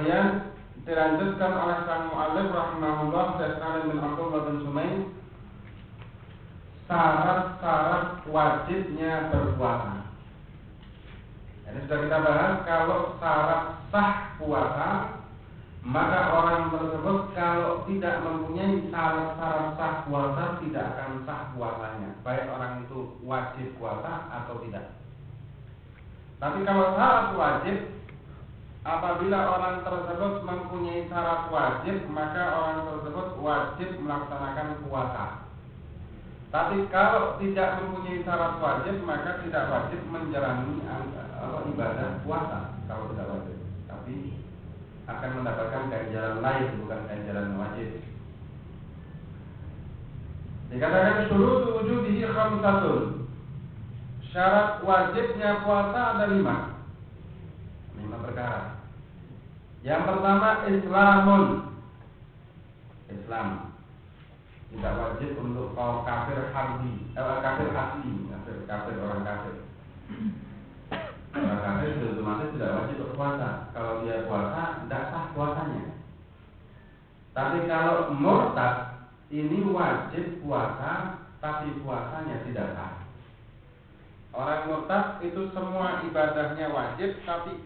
Kemudian dilanjutkan oleh sang mu'allif rahimahullah Syekh Salim bin Abdullah bin Sumaim, syarat-syarat wajibnya berpuasa. Ini sudah kita bahas, kalau syarat sah puasa, maka orang tersebut kalau tidak mempunyai syarat-syarat sah puasa tidak akan sah puasanya, baik orang itu wajib puasa atau tidak. Tapi kalau syarat wajib, apabila orang tersebut mempunyai syarat wajib, maka orang tersebut wajib melaksanakan puasa. Tapi kalau tidak mempunyai syarat wajib, maka tidak wajib menjalani ibadah puasa kalau tidak wajib. Tapi akan mendapatkan ganjaran lain, bukan ganjaran wajib. Dikatakan syurutu wujubihi khamsatun. Syarat wajibnya puasa ada 5 perkara. Yang pertama Islamun. Islam. Tidak wajib untuk kaum kafir harbi, kafir asli, kafir orang kafir. Orang kafir sudah otomatis tidak wajib berpuasa. Kalau dia puasa, tidak sah puasanya. Tapi kalau murtad, ini wajib puasa, tapi puasanya tidak sah. Orang murtad itu semua ibadahnya wajib, tapi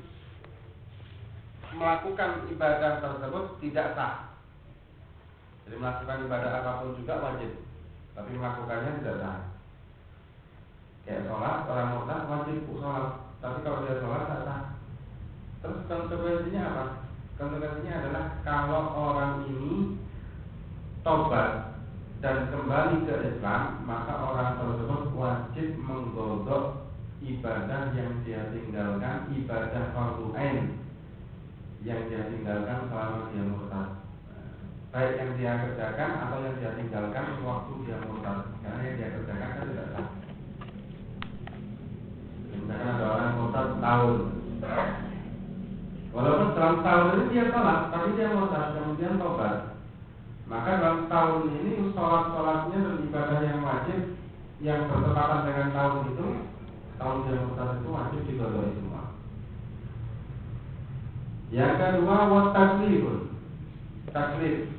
melakukan ibadah tersebut tidak sah. Jadi melakukan ibadah apapun juga wajib, tapi melakukannya tidak sah. Kayak sholat, orang murtad wajib sholat, tapi kalau dia sholat tidak sah. Terus konsekuensinya apa? Konsekuensinya adalah kalau orang ini tobat dan kembali ke Islam, maka orang tersebut wajib menggodok ibadah yang dia tinggalkan, ibadah fardu ain yang dia tinggalkan selama dia murtad, baik yang dia kerjakan atau yang dia tinggalkan waktu dia murtad. Karena yang dia kerjakan kan tidak sah. Misalkan ada orang murtad tahun, walaupun dalam tahun ini dia sholat, tapi dia murtad kemudian tobat, maka dalam tahun ini sholat-sholatnya dan ibadah yang wajib yang bertepatan dengan tahun itu, tahun dia murtad itu wajib digodoi semua. Yang kedua wat-taklifun. Taklif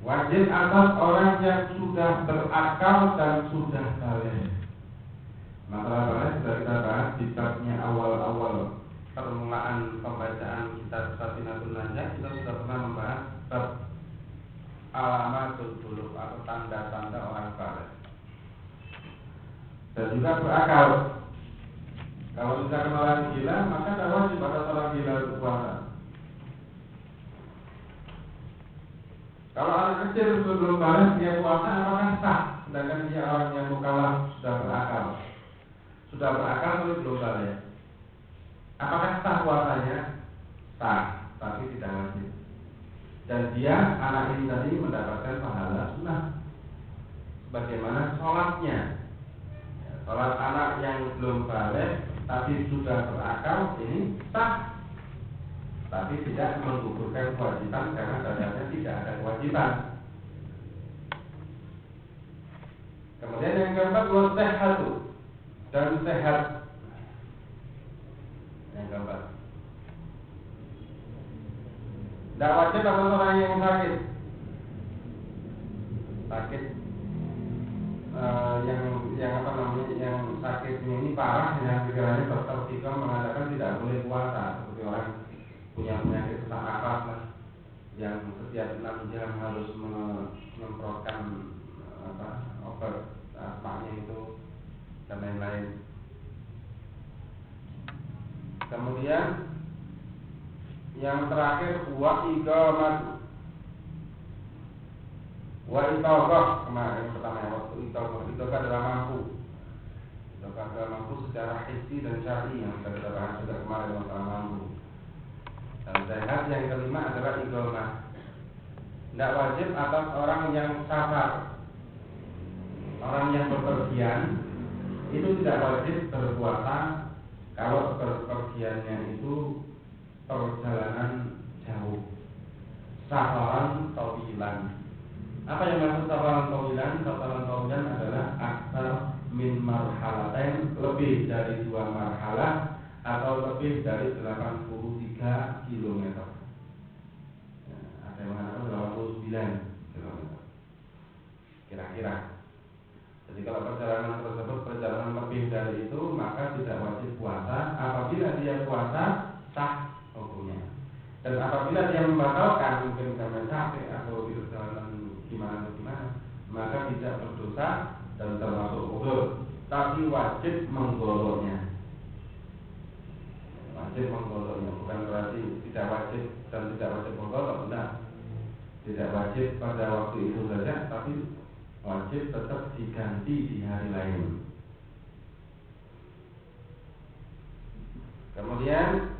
wajib atas orang yang sudah berakal dan sudah balik. Masalah balik sudah kita bahas di babnya awal-awal permulaan pembacaan kitab Safinatul Najah. Kita sudah pernah membahas bab alamatul bulugh atau tanda-tanda orang balik dan juga berakal. Kalau misalkan orang gila, maka tidak wajib atas orang gila untuk puasa. Kalau anak kecil sebelum balik dia puasa, apakah sah? Sedangkan dia orang yang mukallaf sudah berakal. Sudah berakal tapi belum balik. Apakah sah puasanya? Sah, tapi tidak wajib. Dan dia, anak ini tadi mendapatkan pahala sunnah. Bagaimana sholatnya? Sholat anak yang belum balik tapi sudah berakal ini sah, tapi tidak menggugurkan kewajiban karena dasarnya tidak ada kewajiban. Kemudian yang keempat wasehatu, dan sehat. Yang keempat, tidak wajib atas orang yang sakit. Sakit yang apa namanya, yang sakitnya ini parah, yang pikirannya dokter Tika mengatakan tidak boleh puasa, seperti orang punya penyakit sesak nafas lah, yang setiap 6 jam harus menyemprotkan obat asmanya itu dan lain-lain. Kemudian yang terakhir wa iqamah. Wa itaqah, kemarin pertama waktu itaqah adalah mampu. Itaqah adalah mampu secara hissi dan syar'i yang sudah kita bahas juga kemarin masalah mampu. Dan sehat yang kelima adalah iqamah. Tidak wajib atas orang yang safar. Orang yang bepergian itu tidak wajib berpuasa kalau bepergiannya itu perjalanan jauh. Safaran tawilan. Apa yang maksud safaran tawilan? Safaran tawilan adalah aktsar min marhalatain, lebih dari 2 marhalah atau lebih dari 83 kilometer. Ya, ada yang mengatakan 89 kilometer kira-kira. Jadi kalau perjalanan tersebut perjalanan lebih dari itu, maka tidak wajib puasa. Apabila dia puasa, sah hukumnya. Dan apabila dia membatalkan, mungkin karena capek atau di perjalanan gimana, maka tidak berdosa dan termasuk udzur, tapi wajib menggoloknya. Wajib menggoloknya, bukan berarti tidak wajib dan tidak wajib menggolok, benar. Tidak wajib pada waktu itu saja, tapi wajib tetap diganti di hari lain. Kemudian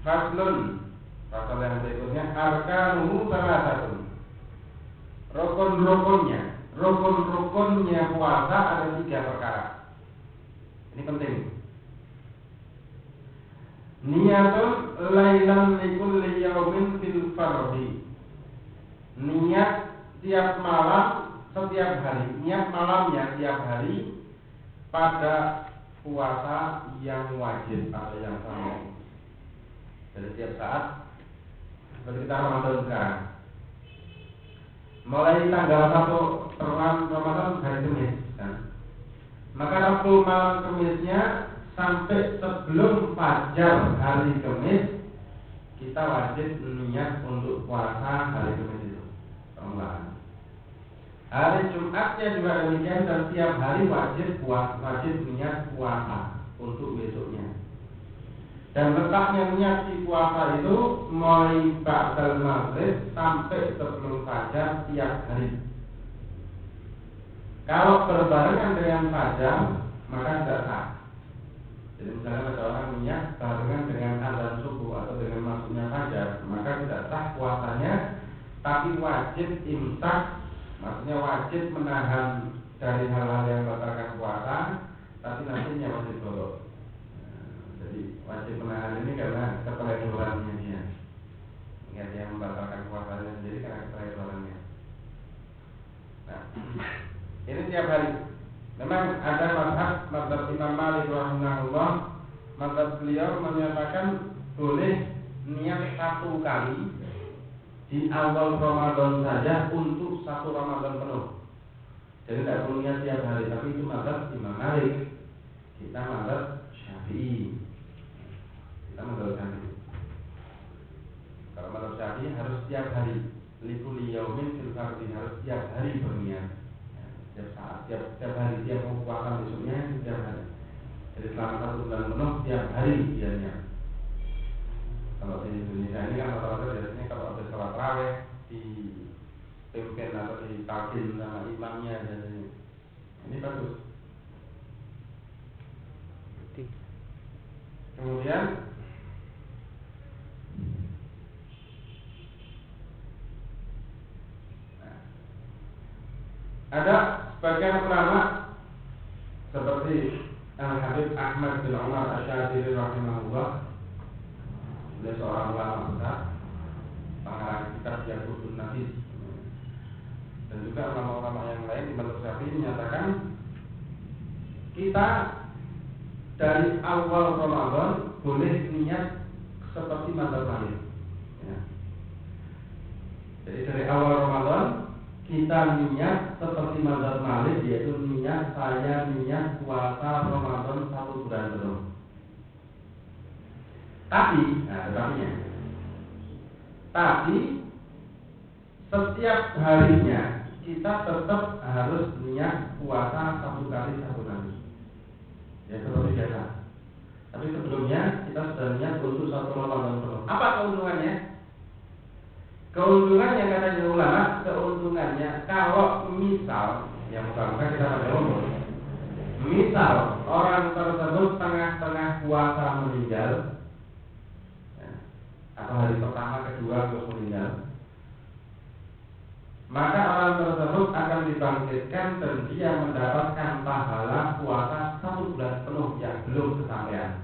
faslun, pasal yang berikutnya, arkanuhu salasatun. Rukun-rukunnya puasa ada 3 perkara. Ini penting. Niyatun lailan likulli yaumin fil fardhi. Niat tiap malam setiap hari, niat malamnya tiap hari pada puasa yang wajib atau yang fardu. Jadi tiap saat seperti kita Ramadan sekarang, mulai tanggal 1 Ramadan hari Kamis kan? Maka Rabu malam Kamisnya sampai sebelum fajar hari Kamis kita wajib niat untuk puasa hari Kamis itu permulaan. Hari Jumatnya juga demikian, dan tiap hari wajib niat puasa untuk besoknya. Dan letaknya niat di puasa itu mulai ba'dal maghrib sampai sebelum fajar tiap hari. Kalau berbarengan dengan fajar maka tidak sah. Jadi misalnya ada orang niat barengan dengan azan subuh atau dengan masuknya fajar, maka tidak sah puasanya, tapi wajib imsak. Maksudnya wajib menahan dari hal-hal yang membatalkan puasa, tapi nantinya wajib golok. Jadi wajib menahan ini karena keteledorannya dia. Ingat, dia membatalkan puasanya sendiri karena keteledorannya. Nah, ini tiap hari. Memang ada mazhab Imam Malik rahimahullah, mazhab beliau menyatakan boleh niat 1 kali di awal Ramadan saja untuk 1 Ramadan penuh. Jadi tidak perlu niat tiap hari, tapi itu mazhab Imam Malik. Kita mazhab Syafi'i. Kalau mazhab Syafi'i harus tiap hari. Likulli yaumin fil fardhi, harus tiap hari berniat. Tiap saat, tiap hari, tiap mau puasa besoknya tiap hari. Jadi selama 1 bulan penuh tiap hari dia niat. Kalau di Indonesia ini kan rata-rata biasanya kalau ada sholat raweh di pimpin atau di takdim sama imamnya, dan ini bagus. Kemudian ada sebagian ulama seperti Al-Habib Ahmad bin Umar Asy-Syadzili rahimahullah, beliau seorang ulama besar, pengarang kitab Yaqutun Nafis, dan juga ulama-ulama yang lain di mazhab Syafi'i menyatakan kita dari awal Ramadan boleh niat seperti mazhab Malik. Ya. Jadi dari awal Ramadan kita niat seperti mazhab Malik, yaitu saya niat puasa Ramadan 1 bulan penuh. Tapi setiap harinya kita tetap harus niat puasa 1 kali 1 kali. Ya seperti biasa. Tapi sebelumnya kita sudah niat untuk 1 Ramadan penuh. Apa keuntungannya? Keuntungannya katanya ulama, keuntungannya kalau misal, yang bukan kita pada umur, misal orang tersebut tengah-tengah puasa meninggal, ya, atau hari pertama, kedua terus meninggal, maka orang tersebut akan dibangkitkan dan dia mendapatkan pahala puasa 1 bulan penuh yang belum kesampaian.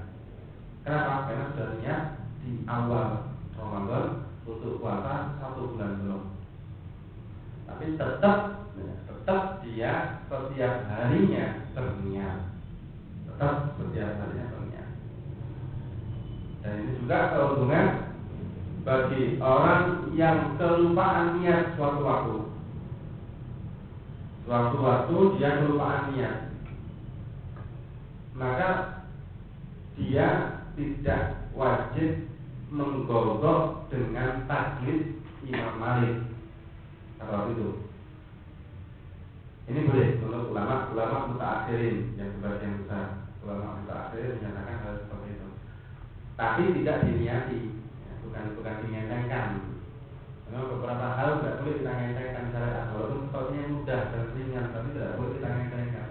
Kenapa? Karena sudah niat di awal Ramadan untuk puasa 1 bulan penuh. Tapi tetap dia setiap harinya berniat. Tetap setiap harinya berniat. Dan ini juga keuntungan bagi orang yang kelupaan niat suatu waktu. Suatu waktu dia kelupaan niat, maka dia tidak wajib menggodok dengan taklid Imam Malik atau itu. Ini boleh menurut ulama mutaakhirin yang sebagian besar ulama mutaakhirin menyatakan hal seperti itu. Tapi tidak diniati, ya, bukan dinyatakan. Memang beberapa hal tidak boleh kita ngentengkan syariat, walaupun sepertinya mudah dan ringan, tapi tidak boleh kita ngentengkan.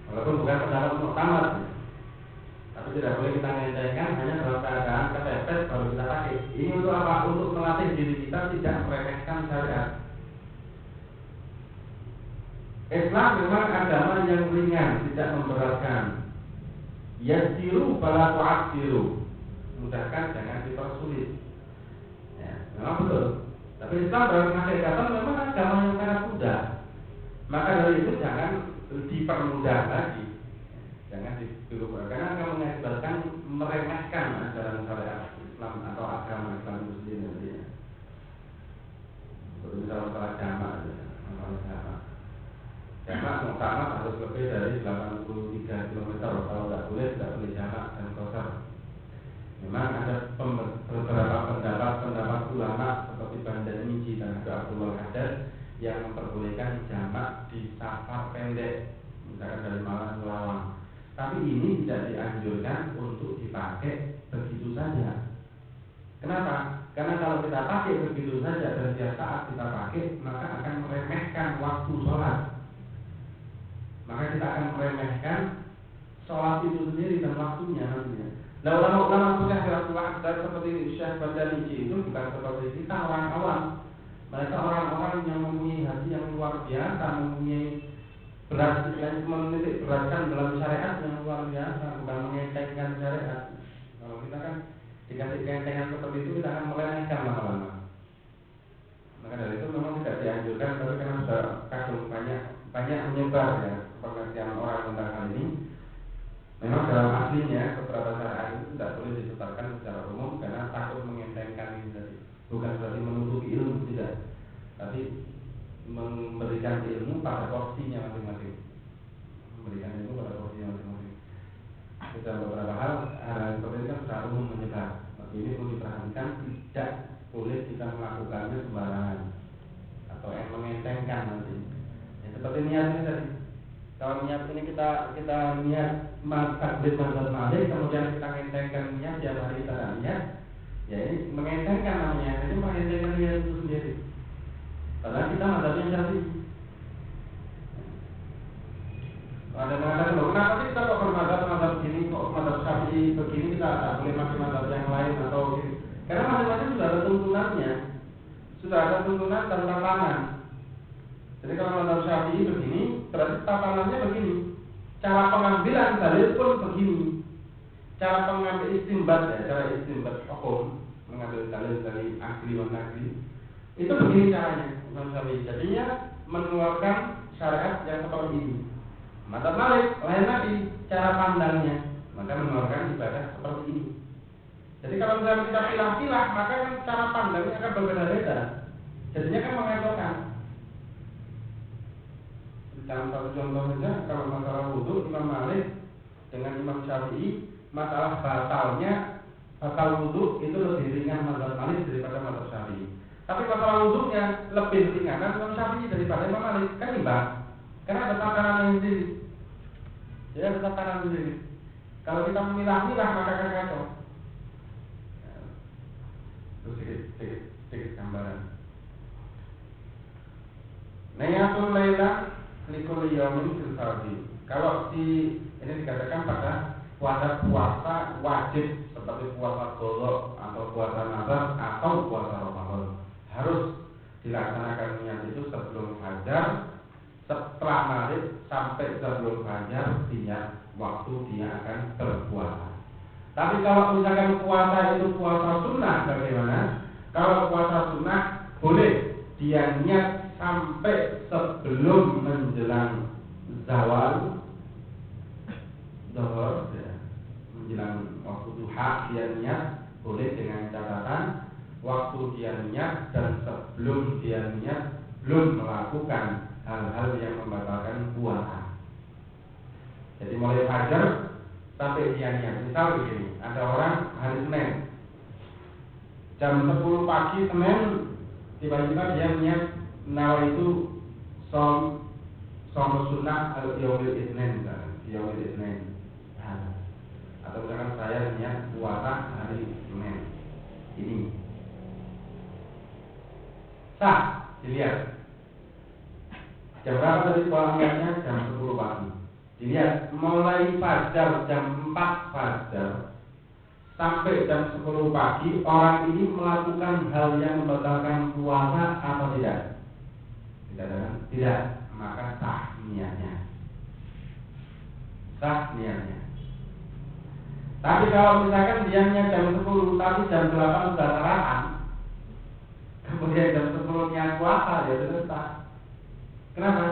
Walaupun bukan pendapat muktamad, tapi tidak boleh kita ngentengkan hanya dalam keadaan kepepet baru kita pakai. Ini untuk apa? Untuk melatih diri kita tidak meremehkan syariat. Islam memang agama yang ringan, tidak memberatkan. Yassiru fala tu'assiru. Mudahkan, jangan dipersulit. Ya, memang betul. Tapi Islam dalam hakikatan memang agama yang sangat mudah. Maka dari itu jangan dipermudah lagi. Jangan dipermudah, karena akan mengakibatkan meremehkan ajaran syariat Islam atau agama Islam itu sendiri. Seperti misalnya masalah jamak, jamak muktamad harus lebih dari 83 km. Kalau tidak boleh jamak dan qasar. Memang ada beberapa pendapat ulama seperti Bandar-Miji dan Abdullah Haddad yang memperbolehkan jamak di safar pendek, misalkan dari Malang ke Lawang. Tapi ini tidak dianjurkan untuk dipakai begitu saja. Kenapa? Karena kalau kita pakai begitu saja dan setiap saat kita pakai, maka akan meremehkan waktu sholat. Maka kita akan meremehkan sholat itu sendiri dan waktunya nantinya. Nah, ulama-ulama Syekh Abdullah Haddad seperti Syekh Bandar-Miji itu bukan seperti kita orang awam. Mereka orang-orang yang mempunyai hati yang luar biasa, mempunyai berat yang menitik beratkan dalam syariat yang luar biasa, bukan mengentengkan syariat. Kalau kita kan dikasih kentengan seperti itu, kita akan meremehkan lama-lama. Maka dari itu memang tidak dianjurkan, tapi karena sudah kadung banyak menyebar ya pengertian orang tentang hal ini. Memang dalam aslinya beberapa syariat itu tidak boleh disebarkan secara umum karena takut mengentengkan ini tadi. Bukan berarti menutupi ilmu, tidak, tapi memberikan ilmu pada porsinya masing-masing. Memberikan ilmu pada porsinya masing-masing. Kita beberapa hal seperti ini kan sudah umum menyebar. Maka ini perlu diperhatikan, tidak boleh kita melakukannya sembarangan atau yang mengentengkan nanti. Ya, seperti niat ini tadi. Kalau niat ini kita niat takbir mazhab Malik, kemudian kita mengentengkan niat tiap hari kita niat, ya ini mengentengkan namanya. Ini mengentengkan niat itu sendiri. Padahal kita mazhabnya Syafi'i. Ada mengatakan, loh, kenapa sih kita kok bermazhab begini, kok mazhab Syafi'i begini, kita tak boleh pakai mazhab yang lain atau begini. Karena masing-masing sudah ada tuntunannya, sudah ada tuntunan dan tatanan. Jadi kalau mazhab Syafi'i begini, berarti tatanannya begini. Cara pengambilan dalil pun begini. Cara pengambil istimbat ya, cara istimbat hukum, mengambil dalil dari akli dan nakli, itu begini caranya. Jadinya mengeluarkan syariat yang seperti ini. Mazhab Malik lain lagi cara pandangnya, maka mengeluarkan ibadah seperti ini. Jadi kalau misalnya kita pilah-pilah, maka kan cara pandangnya akan berbeda-beda. Jadinya kan mengacaukan. Dalam satu contoh saja, kalau masalah wudhu Imam Malik dengan Imam Syafi'i, masalah batal wudhu itu lebih ringan mazhab Malik daripada mazhab Syafi'i. Tapi masalah wudhunya lebih ringan Imam Syafi'i daripada Imam Malik, kan imbang. Karena ada tatanan sendiri. Jadi ada tatanan sendiri. Kalau kita memilah-milah maka akan kacau. Itu sedikit gambaran. Niyatul lailah likul yaumin fil fardhi. Kalau ini dikatakan pada puasa wajib seperti puasa qadha atau puasa nazar atau puasa Ramadan, harus dilaksanakan niat itu sebelum fajar, setelah maghrib sampai sebelum fajar niat waktu dia akan berpuasa. Tapi kalau misalkan puasa itu puasa sunnah bagaimana? Kalau puasa sunnah boleh dia niat sampai sebelum menjelang zuhur ya, menjelang waktu duha dia waktu dia niat dan sebelum dia niat belum melakukan hal-hal yang membatalkan puasa. Jadi mulai fajar sampai dia niat. Misal begini, ada orang hari Senin jam 10 pagi Senin tiba-tiba dia niat nawa itu som sunnah al-yaumil itsnin, yaumil itsnin. Atau misalkan saya niat puasa hari Senin ini sah, dilihat jam berapa tadi kalau niatnya jam 10 pagi. Dilihat mulai fajar jam 4 fajar sampai jam 10 pagi orang ini melakukan hal yang membatalkan puasa atau tidak? Tidak, maka sah niatnya. Sah niatnya. Tapi kalau misalkan dia niat jam 10 tapi jam 8 sudah sarapan, kemudian jam 10 niat puasa, ya sudah sah. Kenapa?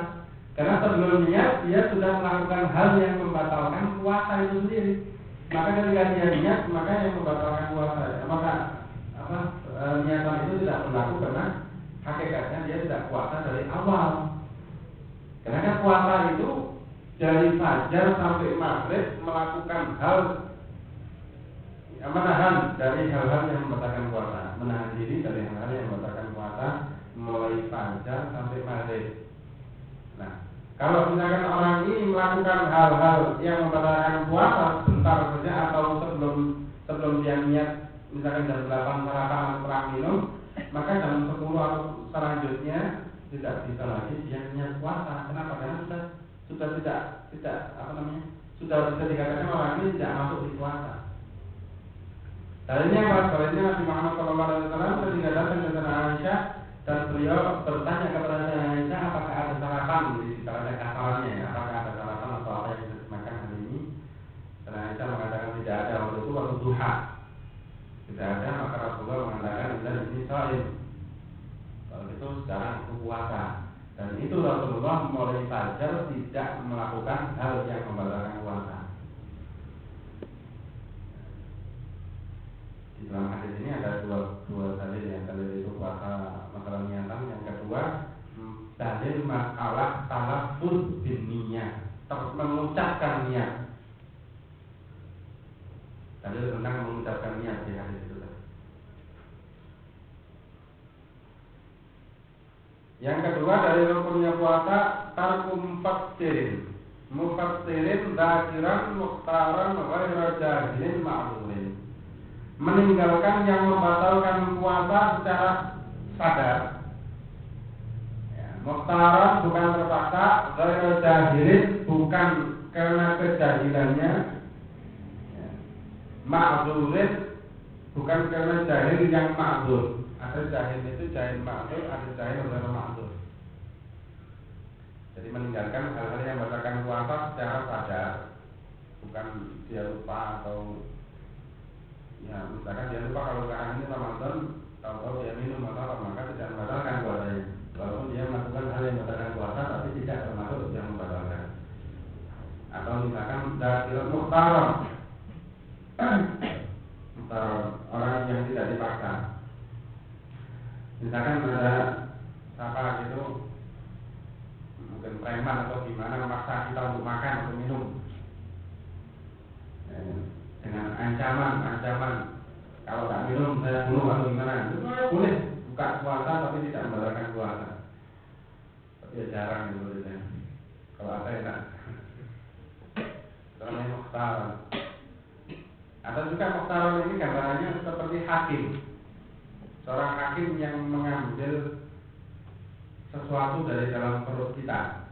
Karena sebelumnya dia sudah melakukan hal yang membatalkan puasa itu sendiri. Maka ketika dia niat, maka yang membatalkan puasa, maka niatan itu tidak berlaku karena hakikatnya dia tidak puasa dari awal. Karena kan puasa itu dari fajar sampai maghrib melakukan hal menahan dari hal-hal yang membatalkan puasa, menahan diri dari hal-hal yang membatalkan puasa mulai fajar sampai maghrib. Nah, kalau misalkan orang ini melakukan hal-hal yang membatalkan puasa sebentar saja atau sebelum dia niat, misalkan jam 8 sarapan atau perang minum, maka jam 10 atau selanjutnya tidak bisa lagi dia niat puasa. Kenapa? Karena sudah bisa dikatakan orang ini tidak masuk di puasa. Dalilnya apa? Dalilnya Nabi Muhammad SAW ketika datang ke sana Aisyah dan beliau bertanya kepada Aisyah apakah ada sarapan di dalamnya kasarannya, apakah ada sarapan atau apa yang bisa dimakan hari ini. Dan Aisyah mengatakan tidak ada, waktu itu waktu duha tidak ada, maka Rasulullah mengatakan ini shaim. Kalau itu sekarang itu puasa. Dan itu Rasulullah mulai fajar tidak melakukan hal yang membatalkan puasa. Di dalam hadis ini ada dua dalil. Yang dalil itu puasa masalah niatan, yang kedua dalil masalah talaffuz bin niyah, mengucapkan niat. Dalil tentang mengucapkan niat di hadis itu. Yang kedua dari rukunnya puasa tarkum mufattirin zakiran mukhtaran ghairu jahilin ma'dhurin. Meninggalkan yang membatalkan puasa secara sadar, ya, mukhtaran bukan terpaksa, ghairu jahilin bukan karena kejahilannya, ya, ma'dhurin bukan karena jahil yang ma'dzur. Ada jahil itu jahil ma'dzur, ada jahil ghairu ma'dzur. Jadi meninggalkan hal-hal yang membatalkan puasa secara sadar, bukan dia lupa atau ya misalkan dia lupa kalau sekarang ini Ramadan, tahu-tahu dia minum atau apa, maka tidak membatalkan puasanya. Walaupun dia melakukan hal yang membatalkan puasa, tapi tidak termasuk yang membatalkan. Atau misalkan dzakirun mukhtaron, orang yang tidak dipaksa. Misalkan ada apa gitu, mungkin preman atau gimana memaksa kita untuk makan atau minum dengan ancaman kalau tak minum saya bunuh atau gimana. Itu boleh buka puasa tapi tidak membatalkan puasa. Tapi ya jarang gitu ya. Kalau ada ya tak. Namanya mukhtaron. Atau juga mukhtaron ini gambarannya seperti hakim. Seorang hakim yang mengambil sesuatu dari dalam perut kita.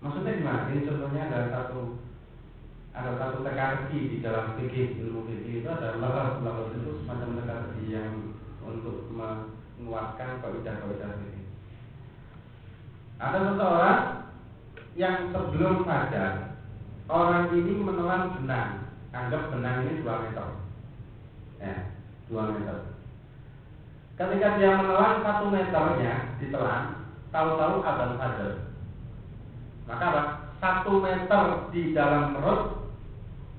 Maksudnya gimana? Ini contohnya ada satu teka-teki di dalam fikih, ilmu fikih itu ada lafaz itu semacam teka-teki yang untuk menguatkan kaidah-kaidah fikih. Ada seseorang yang sebelum fajar, orang ini menelan benang, anggap benang ini 2 meter, 2 meter. Ketika dia menelan 1 meternya ditelan, tahu-tahu adzan fajar. Maka apa? 1 meter di dalam perut,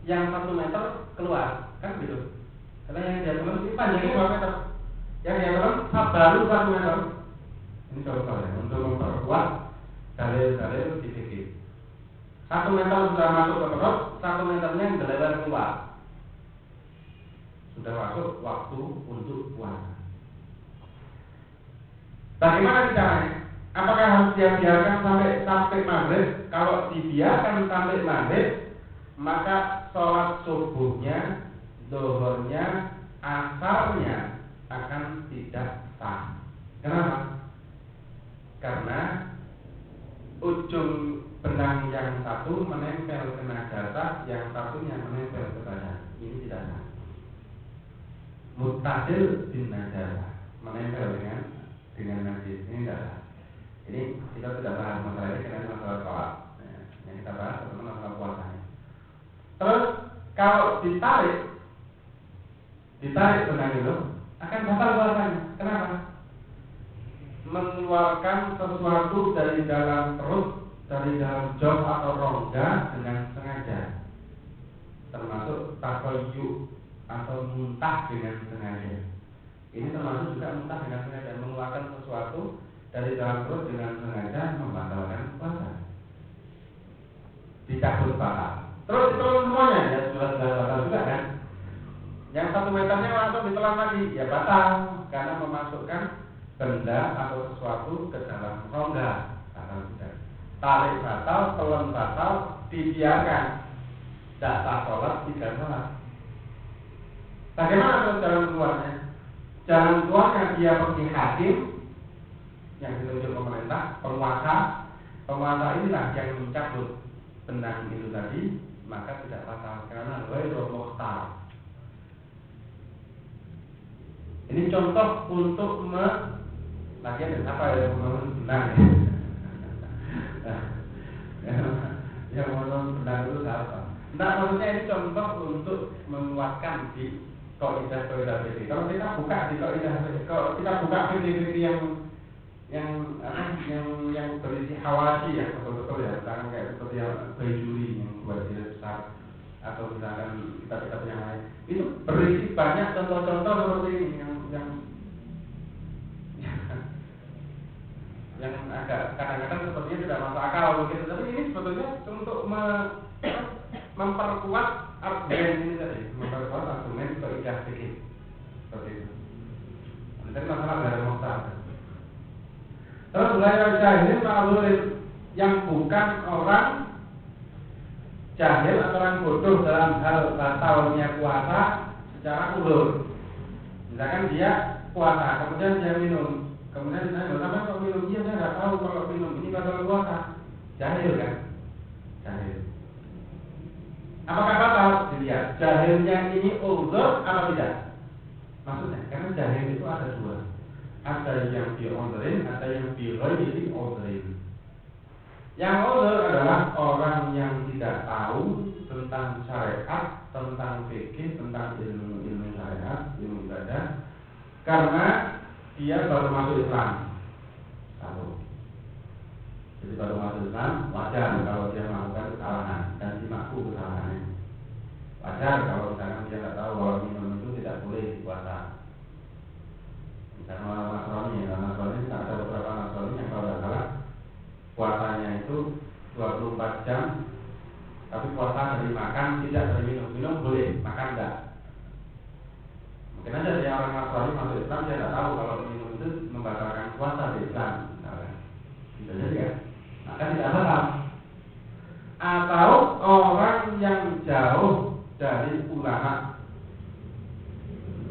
yang 1 meter keluar, kan gitu. Karena yang dia telan ini panjangnya 2 meter. Yang dia telan baru 1 meter. Ini contoh ya, untuk memperkuat dalil-dalil di fikih. 1 meter sudah masuk ke perut, 1 meternya gelewer keluar. Sudah masuk waktu untuk puasa. Bagaimana caranya? Apakah harus dia biarkan sampai maghrib? Kalau dibiarkan sampai maghrib, maka sholat subuhnya, zuhurnya, asarnya akan tidak sah. Kenapa? Karena ujung benang yang satu menempel ke najasah, yang satunya menempel ke badan. Ini tidak sah. Muttasil bin najasah, menempel dengan najis, ini tidak sah. Ini kita tidak bahas masalah ini karena masalah sholat. Yang kita bahas adalah masalah puasanya. Terus kalau ditarik benang itu akan batal puasanya. Kenapa? Mengeluarkan sesuatu dari dalam perut, dari dalam job atau rongga dengan sengaja, termasuk takoyuk atau muntah dengan sengaja. Ini termasuk juga muntah dengan sengaja, mengeluarkan sesuatu dari dalam perut dengan sengaja membatalkan puasa. Dicabut batal. Terus ditelan semuanya, ya sudah batal juga kan? Yang 1 meternya langsung ditelan lagi, ya batal karena memasukkan benda atau sesuatu ke dalam rongga. Batal juga. Tarik batal, telan batal, dibiarkan. Tidak sah sholat, tidak sholat. Bagaimana terus jalan keluarnya? Jalan keluarnya dia pergi hakim yang ditunjuk pemerintah, penguasa inilah yang mencabut benang itu tadi, maka tidak batal karena ghairu mukhtar. Ini contoh untuk lagi ada apa ya benang ya? Yang menurut benang itu apa? Nah, maksudnya ini contoh untuk menguatkan di kaidah fikih. Kalau kita buka di kalau kita buka fikih yang berisi hawasi ya, betul-betul ya, misalkan kayak seperti yang Baijuri yang buat dia besar, atau misalkan kitab-kitab yang lain, itu berisi banyak contoh-contoh seperti ini yang agak kadang-kadang sepertinya tidak masuk akal begitu, tapi ini sebetulnya untuk memperkuat argumen ini tadi, memperkuat argumen kaidah fikih seperti itu. Ini masalah dari muhtar. Terus ghairu jahil ma'dzurin, yang bukan orang jahil atau orang bodoh dalam hal batalnya puasa secara ulur. Misalkan dia puasa, kemudian dia minum, kemudian ditanya, kenapa kok minum? Dia nggak tahu kalau minum ini batal puasa. Jahil kan? Jahil. Apakah batal? Dilihat jahilnya ini uzur atau tidak? Maksudnya, karena jahil itu ada 2. Ada yang bi'udhrin, ada yang bi'ghairi udhrin. Yang udhur adalah orang yang tidak tahu tentang syariat, tentang fikih, tentang ilmu syariat, ilmu ibadah, karena dia baru masuk Islam. Jadi baru masuk Islam, wajar kalau dia melakukan kesalahan dan dimaku kesalahannya. Wajar kalau misalkan dia tidak tahu bahwa minum itu tidak boleh dipuasa. Misalnya Nasrani ada beberapa Nasrani yang kalau tidak salah puasanya itu 24 jam, tapi puasa dari makan, tidak dari minum. Minum boleh, makan enggak. Mungkin aja dia orang Nasrani masuk Islam, dia tidak tahu kalau minum itu membatalkan puasa di Islam. Bisa jadi ya, maka tidak batal. Atau orang yang jauh dari ulama,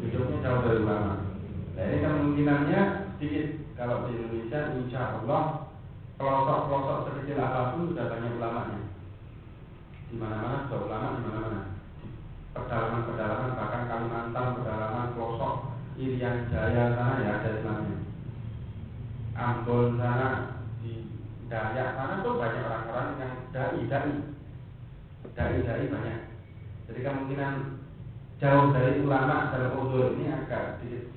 hidupnya jauh dari ulama. Nah, ini kemungkinannya sedikit. Kalau di Indonesia, insya Allah pelosok-pelosok sekecil apapun sudah banyak ulamanya. Di mana-mana sudah ulama, di mana-mana. Pedalaman-pedalaman, bahkan Kalimantan, pedalaman pelosok Irian Jaya sana ya ada Islamnya. Ambon sana, di Dayak sana tuh banyak orang-orang yang dai banyak. Jadi kemungkinan jauh dari ulama dalam uzur ini agak sedikit.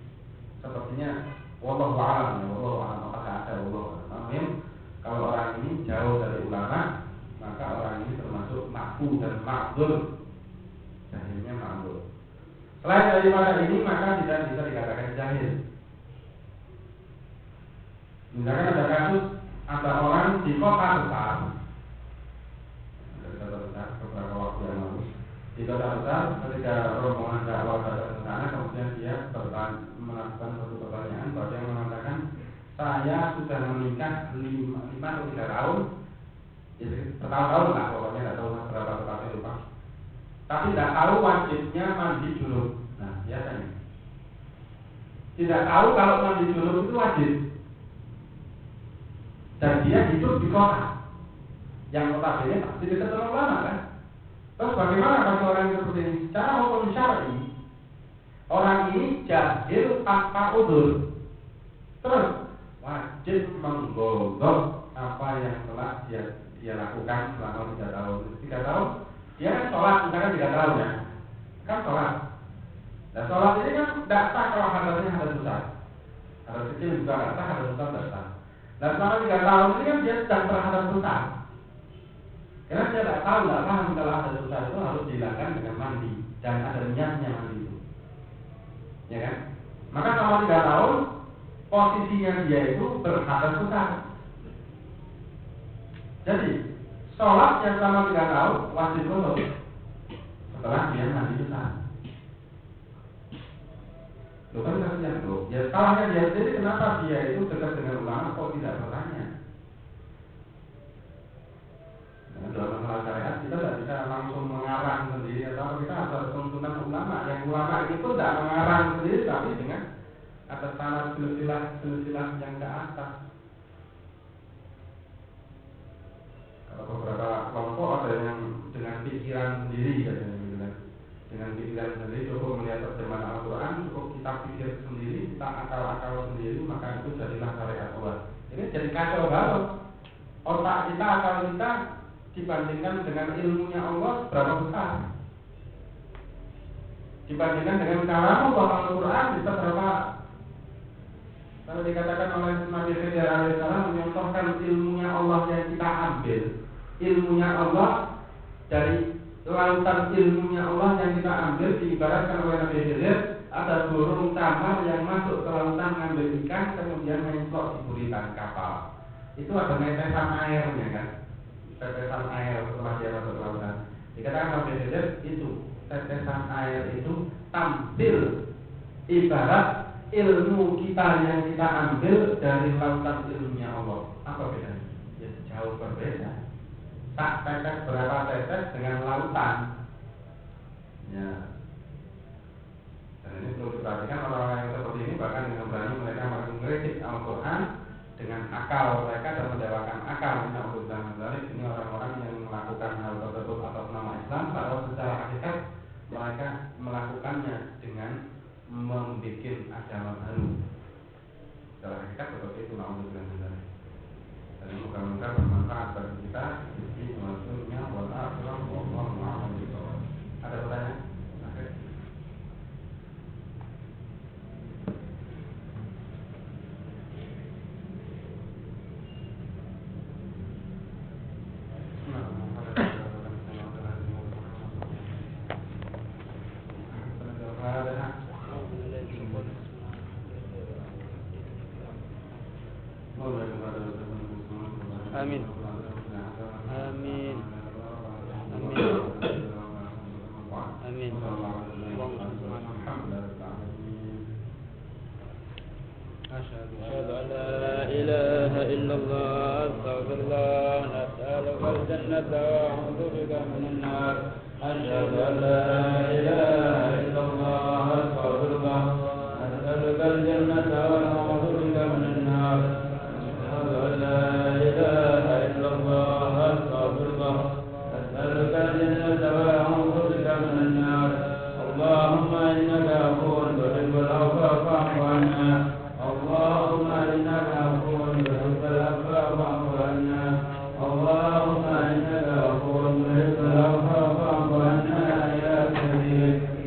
Sepertinya wallahu a'lam, apakah ada wallahu. Kalau orang ini jauh dari ulama, maka orang ini termasuk makfu dan ma'dzur. Jahilnya ma'dzur. Selain daripada ini maka tidak bisa dikatakan jahil. Misalkan ada kasus ada orang di kota besar, beberapa waktu yang lalu di kota besar ketika rombongan dakwah datang ke sana, kemudian dia melakukan satu pertanyaan bahwa yang mengatakan saya sudah menikah 5 atau 3 tahun, ya, bertahun-tahun lah pokoknya, tidak tahu berapa tepatnya, lupa. Tapi tidak tahu wajibnya mandi junub. Nah, biasanya tidak tahu kalau mandi junub itu wajib. Dan dia hidup di kota yang notabene pasti dekat dengan ulama kan. Terus bagaimana bagi orang yang seperti ini? Secara hukum syar'i, orang ini jahil tanpa udzur. Terus wajib menggodok apa yang telah dia lakukan selama 3 tahun. 3 tahun dia kan sholat, misalkan 3 tahun ya, kan sholat. Nah sholat ini kan tidak sah kalau hadasnya hadas besar. Hadas kecil juga tidak sah, hadas besar tidak sah. Dan selama 3 tahun ini kan dia sedang berhadas besar. Karena dia tidak tahu, tidak paham kalau hadas besar itu harus dihilangkan dengan mandi dan ada niatnya mandi itu, ya kan? Maka selama 3 tahun posisinya dia itu berhadas besar. Jadi sholat yang selama 3 tahun wajib qadha setelah dia mandi besar. Loh kan kasihan loh. Ya salahnya dia sendiri, kenapa dia itu dekat dengan ulama kok tidak bertanya? Nah, dalam masalah syariat kita tidak bisa langsung mengarang sendiri, atau kita harus tuntunan ulama. Yang ulama itu tidak mengarang sendiri, tapi dengan atas tanah silsilah yang ke atas. Kalau beberapa kelompok ada yang dengan pikiran sendiri katanya, dengan pikiran sendiri cukup melihat terjemahan Al-Quran, cukup kita pikir sendiri, kita akal-akal sendiri, maka itu jadilah syariat Allah. Ini jadi kacau balau. Otak kita, akal kita dibandingkan dengan ilmunya Allah berapa besar? Dibandingkan dengan kalam Allah Al-Quran bisa berapa? Kalau dikatakan oleh Nabi Khidir alaihissalam menyontohkan ilmunya Allah yang kita ambil, ilmunya Allah dari lautan ilmunya Allah yang kita ambil, diibaratkan oleh Nabi Khidir ada burung camar yang masuk ke lautan mengambil ikan, kemudian menyemplok di buritan kapal. Itu ada tetesan airnya kan, tetesan air setelah dia masuk ke lautan. Dikatakan Nabi Khidir itu tetesan air itu tampil ibarat ilmu kita yang kita ambil dari lautan ilmunya Allah. Apa bedanya? Ya jauh berbeda. Tak tetes berapa tetes dengan lautan. Ya. Dan ini perlu diperhatikan orang-orang yang seperti ini, bahkan dengan berani mereka mengkritik Al-Quran dengan akal mereka dan mendewakan akal. Ini orang-orang yang melakukan hal tersebut atas nama Islam, padahal secara hakikat mereka melakukannya dengan membuat agama baru. Secara hakikat seperti itu, naudzubillah. Dan moga-moga bermanfaat bagi kita. Maksudnya ada pertanyaan? Amin. Amin. Amin. Amin. Asyhadu an la ilaha illallah, astaghfirullah, nas'aluka al-jannata wa a'udzu bika minan nar. Asyhadu an la ilaha illallah, astaghfirullah, nas'aluka al-jannata wa a'udzu bika minan nar. Asyhadu an la ilaha illallah, astaghfirullah, nas'aluka al-jannata wa a'udzu bika minan nar. Allahumma innaka afuwwun tuhibbul 'afwa fa'fu 'anna. Allahumma innaka afuwwun tuhibbul 'afwa fa'fu 'anna. Allahumma innaka afuwwun tuhibbul 'afwa fa'fu 'anna ya karim.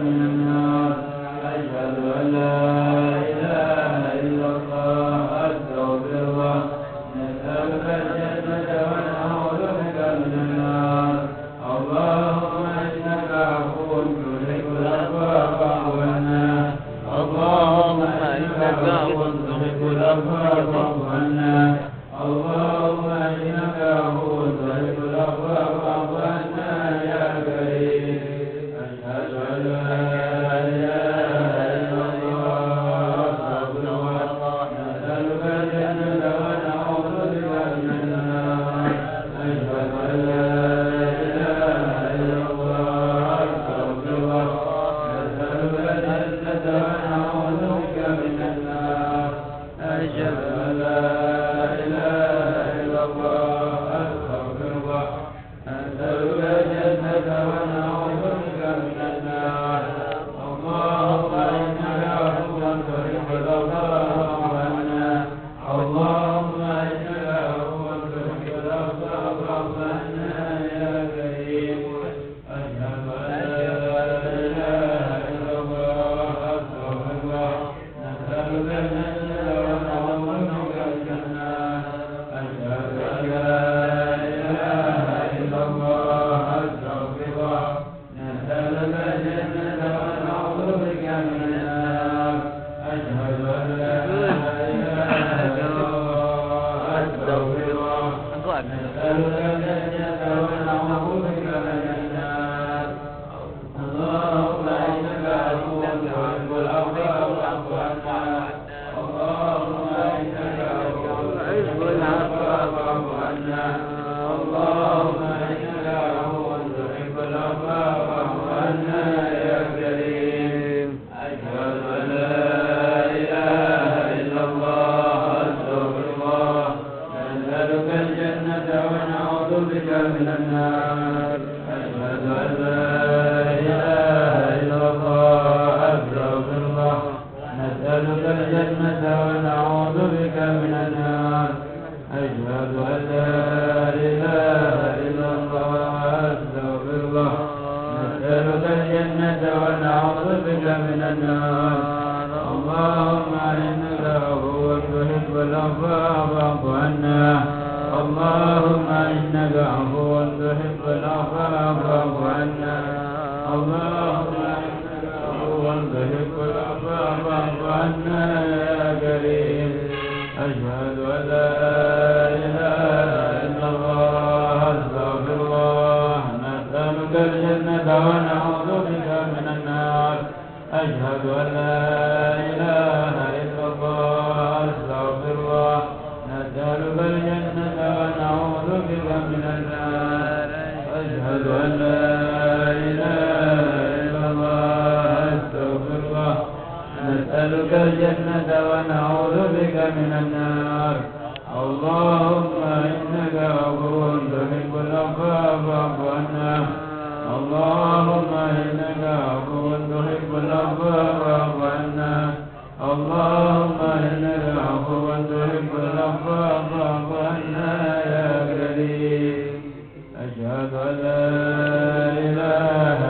من النار أشهد أن لا إله إلا الله أستغفر الله نسألك الجنة ونعوذ بك من النار اللهم إنك عفو تحب العفو فاعف عنا اللهم إنك عفو تحب العفو فاعف عنا اللهم إنك عفو تحب العفو فاعف عنا يا كريم أشهد أن لا إله إلا الله أستغفر الله نسألك الجنة ونعوذ بك من النار أشهد أن لا إله إلا الله أستغفر الله نسألك الجنة ونعوذ بك من النار أشهد أن لا إله إلا الله أستغفر الله نسألك الجنة ونعوذ بك من النار اللهم إنك عفو تحب العفو فاعف عنا اللهم إنك عفو تحب العفو فاعف عنا يا كريم أشهد أن لا إله إلا الله أستغفر الله نسألك الجنة ونعوذ بك من النار أشهد أن لا إله إلا الله أستغفر الله نسألك الجنة ونعوذ بك من النار أشهد أن لا إله إلا الله أستغفر الله نسألك الجنة ونعوذ بك من النار اللهم إنك عفو تحب العفو فاعف عنا اللهم إنك عفو تحب العفو فاعف عنا اللهم إنك عفو تحب العفو فاعف عنا يا كريم أشهد أن لا إله إلا الله أستغفر الله نسألك الجنة ونعوذ بك من النار أشهد أن لا إله إلا الله أستغفر الله نسألك الجنة ونعوذ بك من النار أشهد أن لا إله إلا الله أستغفر الله نسألك الجنة ونعوذ بك من النار اللهم إنك عفو تحب العفو فاعف عنا اللهم إنك عفو تحب العفو فاعف عنا اللهم إنك عفو تحب العفو فاعف عنا يا كريم أشهد أن لا إله إلا الله أستغفر الله نسألك الجنة ونعوذ بك من النار أشهد أن لا إله إلا الله أستغفر الله نسألك الجنة ونعوذ بك من النار أشهد أن لا إله إلا الله أستغفر الله نسألك الجنة ونعوذ بك من النار اللهم إنك عفو تحب العفو فاعف عنا اللهم إنك عفو تحب العفو فاعف عنا اللهم إنك عفو تحب العفو فاعف عنا يا كريم أشهد أن لا إله